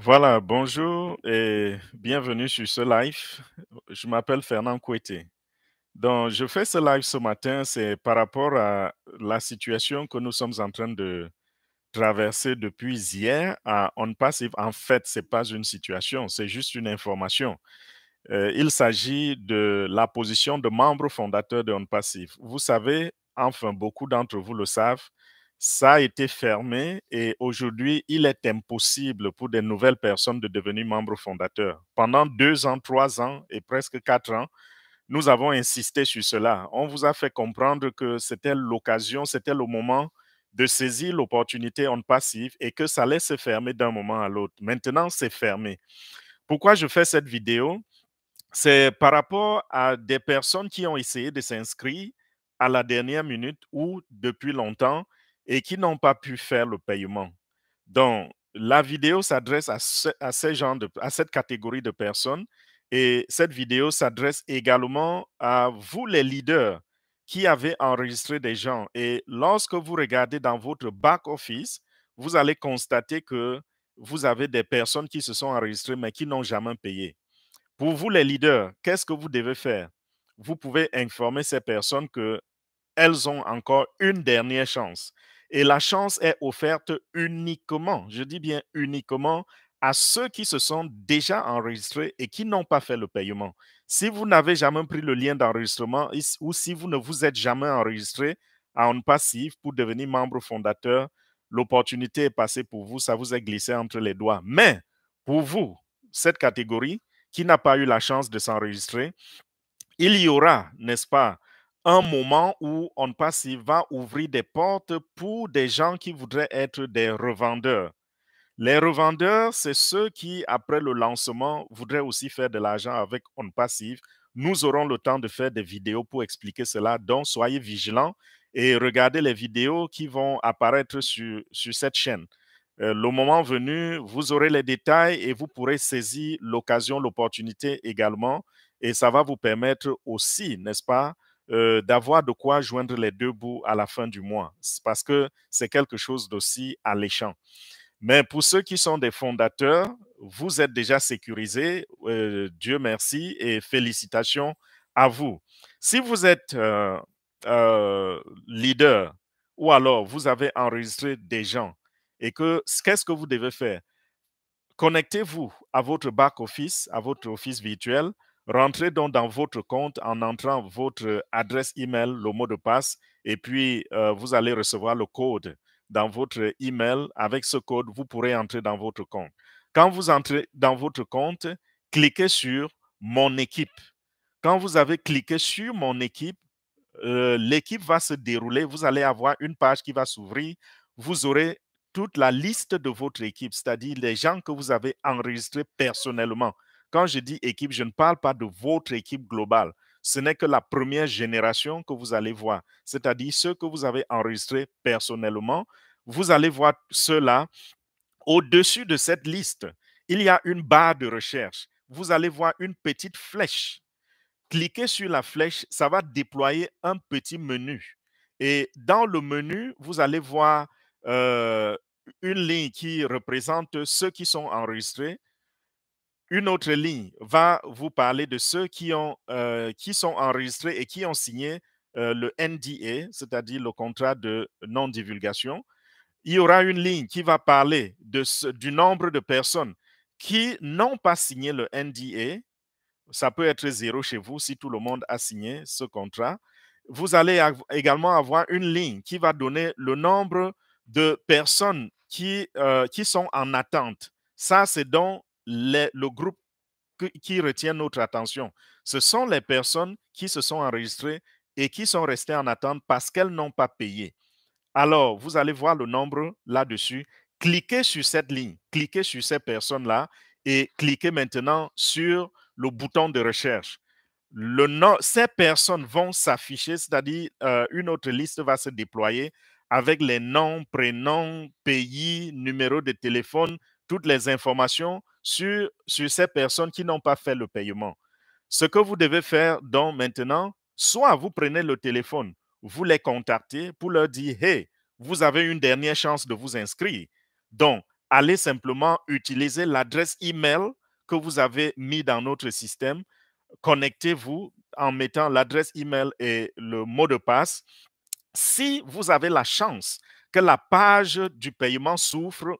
Voilà, bonjour et bienvenue sur ce live. Je m'appelle Fernand Kouete. Donc, je fais ce live ce matin, c'est par rapport à la situation que nous sommes en train de traverser depuis hier à OnPassive. En fait, ce n'est pas une situation, c'est juste une information. Il s'agit de la position de membre fondateur de OnPassive. Vous savez, enfin, beaucoup d'entre vous le savent, ça a été fermé et aujourd'hui, il est impossible pour des nouvelles personnes de devenir membres fondateurs. Pendant 2 ans, 3 ans et presque 4 ans, nous avons insisté sur cela. On vous a fait comprendre que c'était l'occasion, c'était le moment de saisir l'opportunité OnPassive et que ça allait se fermer d'un moment à l'autre. Maintenant, c'est fermé. Pourquoi je fais cette vidéo? C'est par rapport à des personnes qui ont essayé de s'inscrire à la dernière minute ou depuis longtemps et qui n'ont pas pu faire le paiement. Donc, la vidéo s'adresse à cette catégorie de personnes et cette vidéo s'adresse également à vous, les leaders, qui avez enregistré des gens. Et lorsque vous regardez dans votre back-office, vous allez constater que vous avez des personnes qui se sont enregistrées mais qui n'ont jamais payé. Pour vous, les leaders, qu'est-ce que vous devez faire? Vous pouvez informer ces personnes qu'elles ont encore une dernière chance. Et la chance est offerte uniquement, je dis bien uniquement, à ceux qui se sont déjà enregistrés et qui n'ont pas fait le paiement. Si vous n'avez jamais pris le lien d'enregistrement ou si vous ne vous êtes jamais enregistré à OnPassive pour devenir membre fondateur, l'opportunité est passée pour vous, ça vous est glissé entre les doigts. Mais pour vous, cette catégorie qui n'a pas eu la chance de s'enregistrer, il y aura, n'est-ce pas, un moment où OnPassive va ouvrir des portes pour des gens qui voudraient être des revendeurs. Les revendeurs, c'est ceux qui, après le lancement, voudraient aussi faire de l'argent avec OnPassive. Nous aurons le temps de faire des vidéos pour expliquer cela, donc soyez vigilants et regardez les vidéos qui vont apparaître sur cette chaîne. Le moment venu, vous aurez les détails et vous pourrez saisir l'occasion, l'opportunité également. Et ça va vous permettre aussi, n'est-ce pas, d'avoir de quoi joindre les deux bouts à la fin du mois. Parce que c'est quelque chose d'aussi alléchant. Mais pour ceux qui sont des fondateurs, vous êtes déjà sécurisés. Dieu merci et félicitations à vous. Si vous êtes leader ou alors vous avez enregistré des gens et que qu'est-ce que vous devez faire? Connectez-vous à votre back-office, à votre office virtuel. Rentrez donc dans votre compte en entrant votre adresse email, le mot de passe, et puis vous allez recevoir le code dans votre email. Avec ce code, vous pourrez entrer dans votre compte. Quand vous entrez dans votre compte, cliquez sur Mon équipe. Quand vous avez cliqué sur Mon équipe, l'équipe va se dérouler. Vous allez avoir une page qui va s'ouvrir. Vous aurez toute la liste de votre équipe, c'est-à-dire les gens que vous avez enregistrés personnellement. Quand je dis équipe, je ne parle pas de votre équipe globale. Ce n'est que la première génération que vous allez voir, c'est-à-dire ceux que vous avez enregistrés personnellement. Vous allez voir ceux-là. Au-dessus de cette liste, il y a une barre de recherche. Vous allez voir une petite flèche. Cliquez sur la flèche, ça va déployer un petit menu. Et dans le menu, vous allez voir euh, une ligne qui représente ceux qui sont enregistrés. Une autre ligne va vous parler de ceux qui sont enregistrés et qui ont signé le NDA, c'est-à-dire le contrat de non-divulgation. Il y aura une ligne qui va parler du nombre de personnes qui n'ont pas signé le NDA. Ça peut être zéro chez vous si tout le monde a signé ce contrat. Vous allez également avoir une ligne qui va donner le nombre de personnes qui sont en attente. Ça, c'est donc le groupe qui retient notre attention. Ce sont les personnes qui se sont enregistrées et qui sont restées en attente parce qu'elles n'ont pas payé. Alors, vous allez voir le nombre là-dessus. Cliquez sur cette ligne, cliquez sur ces personnes-là et cliquez maintenant sur le bouton de recherche. Ces personnes vont s'afficher, c'est-à-dire une autre liste va se déployer avec les noms, prénoms, pays, numéro de téléphone, toutes les informations sur ces personnes qui n'ont pas fait le paiement. Ce que vous devez faire donc maintenant, soit vous prenez le téléphone, vous les contactez pour leur dire, hey, vous avez une dernière chance de vous inscrire. Donc, allez simplement utiliser l'adresse email que vous avez mis dans notre système. Connectez-vous en mettant l'adresse email et le mot de passe. Si vous avez la chance que la page du paiement s'ouvre,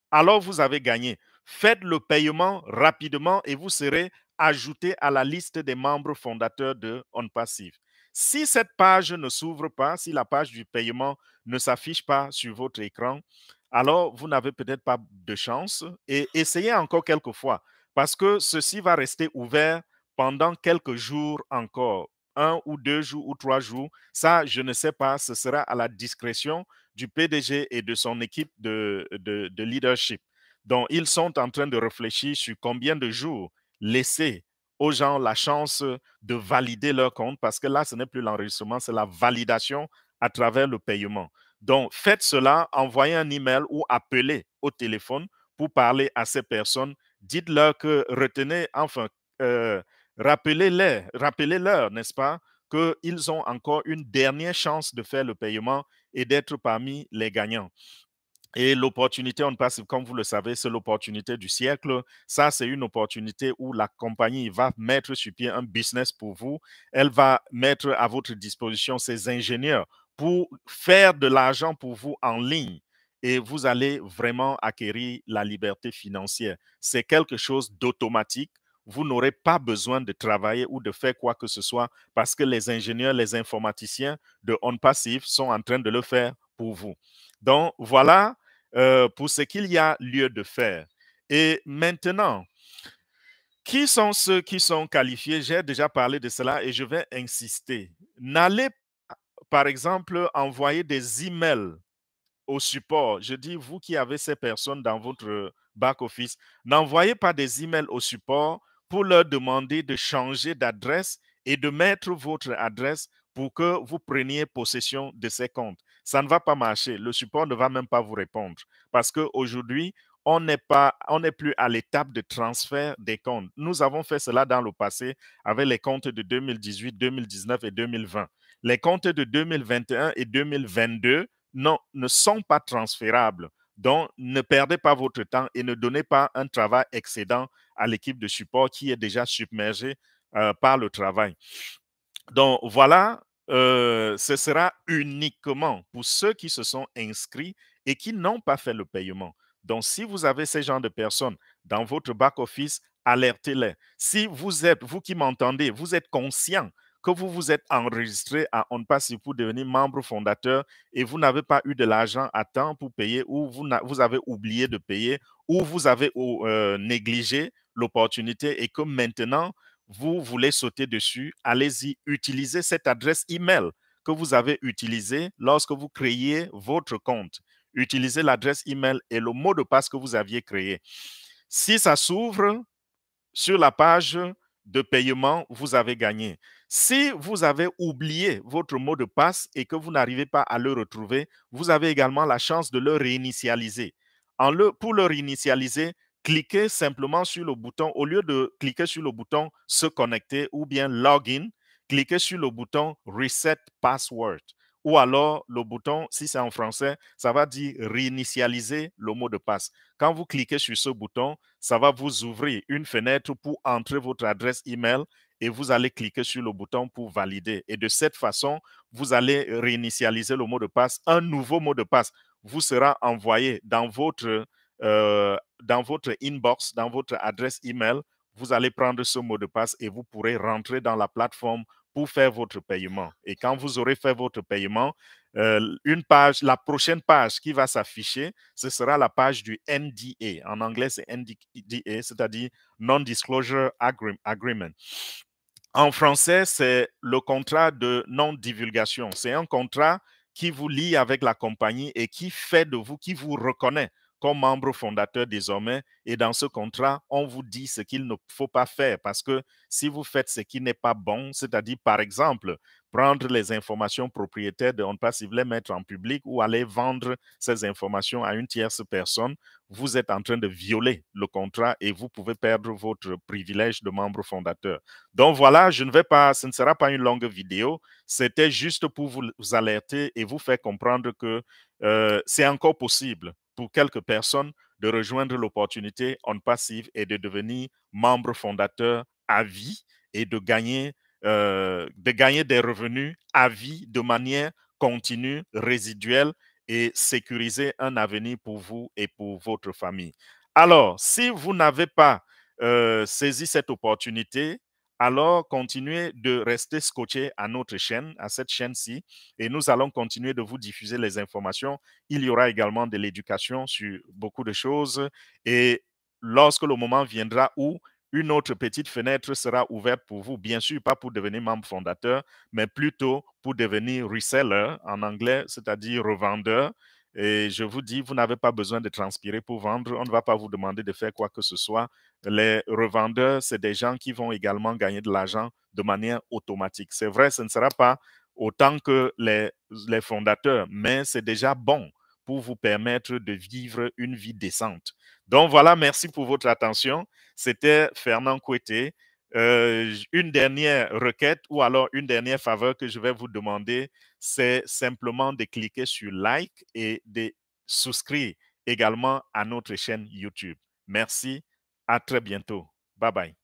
alors vous avez gagné. Faites le paiement rapidement et vous serez ajouté à la liste des membres fondateurs de OnPassive. Si cette page ne s'ouvre pas, si la page du paiement ne s'affiche pas sur votre écran, alors vous n'avez peut-être pas de chance et essayez encore quelques fois parce que ceci va rester ouvert pendant quelques jours encore. 1 ou 2 jours ou 3 jours, ça, je ne sais pas, ce sera à la discrétion du PDG et de son équipe de leadership. Donc, ils sont en train de réfléchir sur combien de jours laisser aux gens la chance de valider leur compte, parce que là, ce n'est plus l'enregistrement, c'est la validation à travers le paiement. Donc, faites cela, envoyez un email ou appelez au téléphone pour parler à ces personnes. Dites-leur que retenez, enfin, rappelez-leur, n'est-ce pas, qu'ils ont encore une dernière chance de faire le paiement et d'être parmi les gagnants. Et l'opportunité, on passe, comme vous le savez, c'est l'opportunité du siècle. Ça, c'est une opportunité où la compagnie va mettre sur pied un business pour vous. Elle va mettre à votre disposition ses ingénieurs pour faire de l'argent pour vous en ligne. Et vous allez vraiment acquérir la liberté financière. C'est quelque chose d'automatique. Vous n'aurez pas besoin de travailler ou de faire quoi que ce soit parce que les ingénieurs, les informaticiens de OnPassive sont en train de le faire pour vous. Donc, voilà pour ce qu'il y a lieu de faire. Et maintenant, qui sont ceux qui sont qualifiés? J'ai déjà parlé de cela et je vais insister. N'allez pas, par exemple, envoyer des emails au support. Je dis, vous qui avez ces personnes dans votre back-office, n'envoyez pas des emails au support pour leur demander de changer d'adresse et de mettre votre adresse pour que vous preniez possession de ces comptes. Ça ne va pas marcher. Le support ne va même pas vous répondre parce qu'aujourd'hui, on n'est plus à l'étape de transfert des comptes. Nous avons fait cela dans le passé avec les comptes de 2018, 2019 et 2020. Les comptes de 2021 et 2022 ne sont pas transférables. Donc, ne perdez pas votre temps et ne donnez pas un travail excédent à l'équipe de support qui est déjà submergée par le travail. Donc, voilà, ce sera uniquement pour ceux qui se sont inscrits et qui n'ont pas fait le paiement. Donc, si vous avez ces genres de personnes dans votre back-office, alertez-les. Si vous êtes, vous qui m'entendez, vous êtes conscient que vous vous êtes enregistré à OnPassive pour devenir membre fondateur et vous n'avez pas eu de l'argent à temps pour payer ou vous avez oublié de payer ou vous avez négligé l'opportunité et que maintenant, vous voulez sauter dessus, allez-y, utilisez cette adresse email que vous avez utilisée lorsque vous créiez votre compte. Utilisez l'adresse email et le mot de passe que vous aviez créé. Si ça s'ouvre sur la page de paiement, vous avez gagné. Si vous avez oublié votre mot de passe et que vous n'arrivez pas à le retrouver, vous avez également la chance de le réinitialiser. Pour le réinitialiser, cliquez simplement sur le bouton, au lieu de cliquer sur le bouton se connecter ou bien login, cliquez sur le bouton reset password. Ou alors le bouton, si c'est en français, ça va dire réinitialiser le mot de passe. Quand vous cliquez sur ce bouton, ça va vous ouvrir une fenêtre pour entrer votre adresse email et vous allez cliquer sur le bouton pour valider. Et de cette façon, vous allez réinitialiser le mot de passe. Un nouveau mot de passe vous sera envoyé dans votre inbox, dans votre adresse email. Vous allez prendre ce mot de passe et vous pourrez rentrer dans la plateforme pour faire votre paiement. Et quand vous aurez fait votre paiement, la prochaine page qui va s'afficher, ce sera la page du NDA. En anglais, c'est NDA, c'est-à-dire Non-Disclosure Agreement. En français, c'est le contrat de non-divulgation. C'est un contrat qui vous lie avec la compagnie et qui fait de vous, qui vous reconnaît comme membre fondateur désormais. Et dans ce contrat, on vous dit ce qu'il ne faut pas faire parce que si vous faites ce qui n'est pas bon, c'est-à-dire par exemple, prendre les informations propriétaires de OnPassive, les mettre en public ou aller vendre ces informations à une tierce personne, vous êtes en train de violer le contrat et vous pouvez perdre votre privilège de membre fondateur. Donc voilà, ce ne sera pas une longue vidéo, c'était juste pour vous alerter et vous faire comprendre que c'est encore possible pour quelques personnes de rejoindre l'opportunité On Passive et de devenir membre fondateur à vie et de gagner des revenus à vie de manière continue, résiduelle et sécuriser un avenir pour vous et pour votre famille. Alors, si vous n'avez pas saisi cette opportunité, alors continuez de rester scotché à notre chaîne, à cette chaîne-ci, et nous allons continuer de vous diffuser les informations. Il y aura également de l'éducation sur beaucoup de choses, et lorsque le moment viendra où une autre petite fenêtre sera ouverte pour vous, bien sûr, pas pour devenir membre fondateur, mais plutôt pour devenir reseller en anglais, c'est-à-dire revendeur. Et je vous dis, vous n'avez pas besoin de transpirer pour vendre. On ne va pas vous demander de faire quoi que ce soit. Les revendeurs, c'est des gens qui vont également gagner de l'argent de manière automatique. C'est vrai, ce ne sera pas autant que les fondateurs, mais c'est déjà bon pour vous permettre de vivre une vie décente. Donc voilà, merci pour votre attention. C'était Fernand Kouété. Une dernière requête ou alors une dernière faveur que je vais vous demander, c'est simplement de cliquer sur like et de souscrire également à notre chaîne YouTube. Merci, à très bientôt. Bye bye.